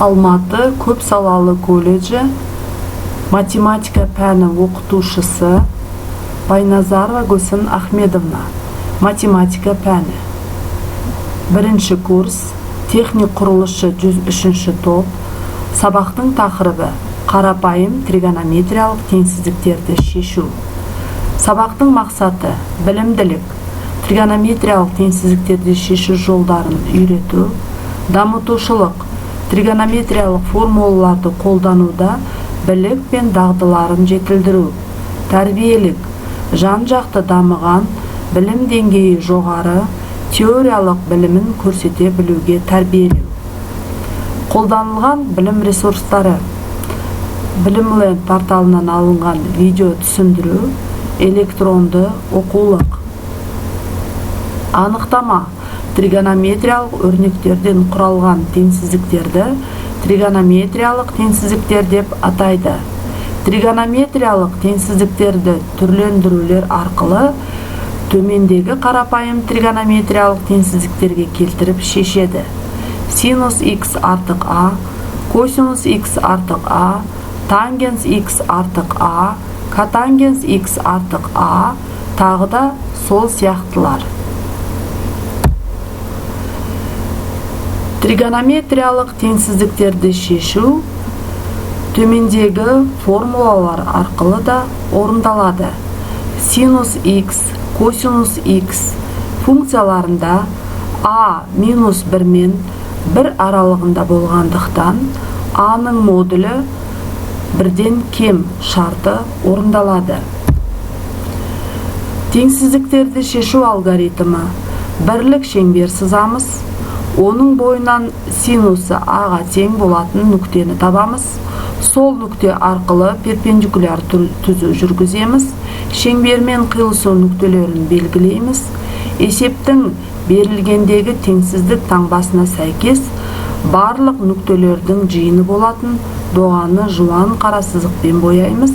Алматы көп салалы колледжі математика пәні оқытушысы Байназарова Гүлсім Ахмедовна, математика пәні. Бірінші курс, техник құрылысшы 103-ші топ. Сабақтың тақырыбы қарапайым тригонометриялық теңсіздіктерді шешу. Сабақтың мақсаты білімділік, тригонометриялық теңсіздіктерді шешу жолдарын үйрету, дамытушылық, тригонометриялық формулаларды қолдануда білік пен дағдыларын жетілдіру, тәрбиелік, жан-жақты дамыған, білім деңгейі жоғары, теориялық білімін көрсете білуге тәрбиелеу. Қолданылған білім ресурстары: Білімленд порталынан алынған видео түсіндіру, электронды оқулық. Анықтама: тригонометриялық өрнектерден құралған теңсіздіктерді тригонометриялық теңсіздіктер деп атайды. Тригонометриялық теңсіздіктерді түрлендірулер арқылы төмендегі қарапайым тригонометриялық теңсіздіктерге келтіріп шешеді. Синус x артық a, косинус x артық a, тангенс x артық a, котангенс x артық a, тағы да сол сияқтылар. Тригонометриялық теңсіздіктерді шешу төмендегі формулалар арқылы да орындалады. Синус x, косинус x функцияларында a минус 1 мен 1 аралығында болғандықтан a-ның модулі 1-ден кем шарты орындалады. Теңсіздіктерді шешу алгоритмі: бірлік шеңбер сызамыз, оның бойынан синусы a-ға тең болатын нүктені табамыз, сол нүкте арқылы перпендикуляр түзу жүргіземіз, шеңбермен қиылысу нүктелерін белгілейміз, есептің берілгендегі теңсіздік таңбасына сәйкес барлық нүктелердің жиыны болатын доғаны жуан қара сызықпен бояймыз,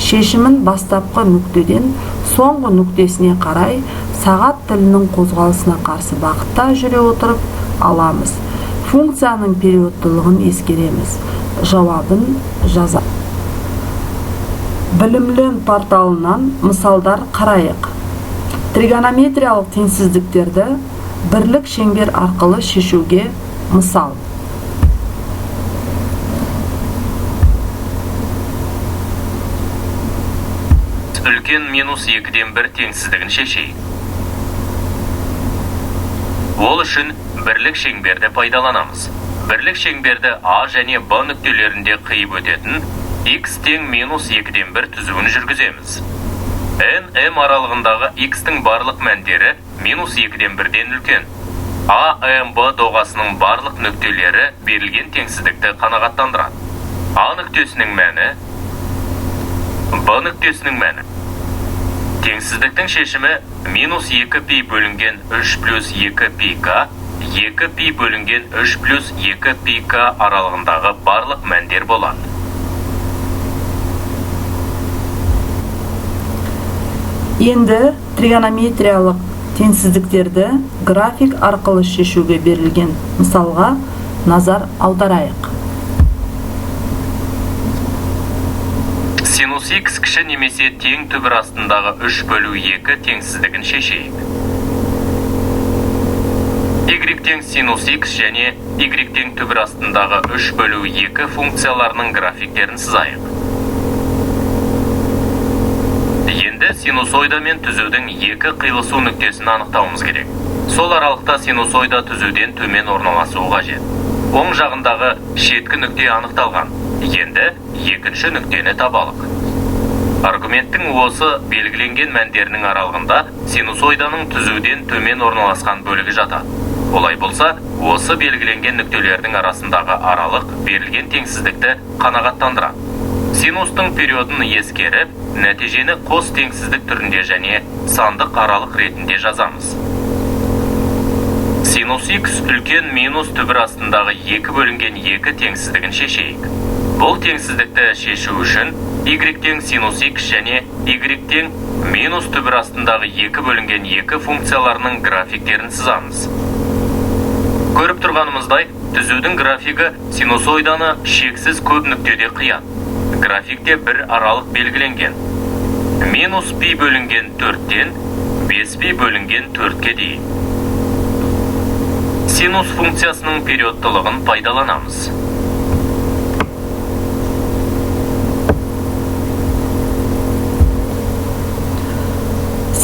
шешімін бастапқы нүктеден соңғы нүктесіне қарай сағат тілінің қозғалысына қарсы бағытта жүре отырып аламыз. Функцияның периодтылығын ескереміз. Жауабын жаза. Білімленд порталынан мысалдар қарайық. Тригонометриялық теңсіздіктерді бірлік шеңбер арқылы шешуге мысал. Үлкен минус 2-ден 1 теңсіздігін шешейік. Ол үшін бірлік шеңберді пайдаланамыз. Бірлік шеңберді A және B нүктелерінде қиып өтетін x тең минус 2-ден 1 түзуін жүргіземіз. N, M аралығындағы x-тің барлық мәндері минус 2-ден 1-ден үлкен. A, M, B доғасының барлық нүктелері берілген теңсіздікті қанағаттандырады. A нүктесінің мәні, B нүктесінің мәні. Теңсіздіктің шешімі минус 2 пи бөлінген 3 плюс 2 пи к, 2 пи бөлінген 3 плюс 2 пи к аралығындағы барлық мәндер болады. Енді тригонометриялық теңсіздіктерді график арқылы шешуге берілген мысалға назар аударайық. Синус x кіші немесе тең түбір астындағы 3/2 теңсіздігін шешейік. Y тең синус x және y тең түбір астындағы 3/2 функцияларының графиктерін сызайық. Енді синусоида мен түзудің екі қиылысу нүктесін анықтауымыз керек. Сол аралықта синусоида түзуден төмен орналасуы қажет. Оң жағындағы шеткі нүкте анықталған. Енді екінші нүктені табалық. Аргументтің осы белгіленген мәндерінің аралығында синусоиданың түзуден төмен орналасқан бөлігі жатады. Олай болса, осы белгіленген нүктелердің арасындағы аралық берілген теңсіздікті қанағаттандырады. Синустың периодын ескеріп, нәтижені қос теңсіздік түрінде және сандық аралық ретінде жазамыз. Синус x үлкен минус түбір астындағы 2 бөлінген 2 теңсіздігін шешейік. Бұл теңсіздікті шешу үшін y тең синус x және y тең минус түбір астындағы 2 бөлінген 2 функцияларының графиктерін сызамыз. Көріп тұрғанымыздай, түзудің графигі синусоиданы шексіз көп нүктеде қиян. Графикте бір аралық белгіленген. Минус пи бөлінген 4-тен 5 пи бөлінген 4-ке дейін. Синус функциясының периодтылығын пайдаланамыз.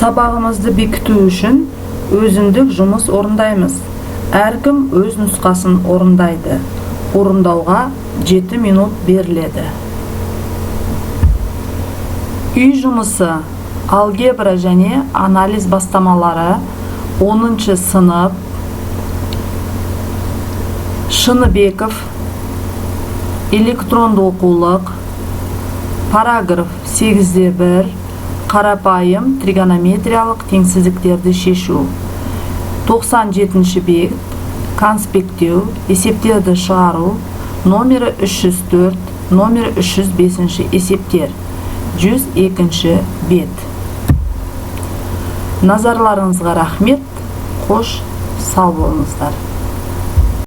Сабағымызды бекіту үшін өзіндік жұмыс орындаймыз. Әркім өз нұсқасын орындайды. Орындауға 7 минут беріледі. Үй жұмысы, алгебра және анализ бастамалары 10-шы сынып. Шыныбеков, электронды оқулық, параграф 8-1, қарапайым тригонометриялық теңсіздіктерді шешу. 97-ші бет, конспектеу, есептерді шығару, номері 304, номері 305-ші есептер. 102-ші бет. Назарларыңызға рахмет, қош, сау болыңыздар.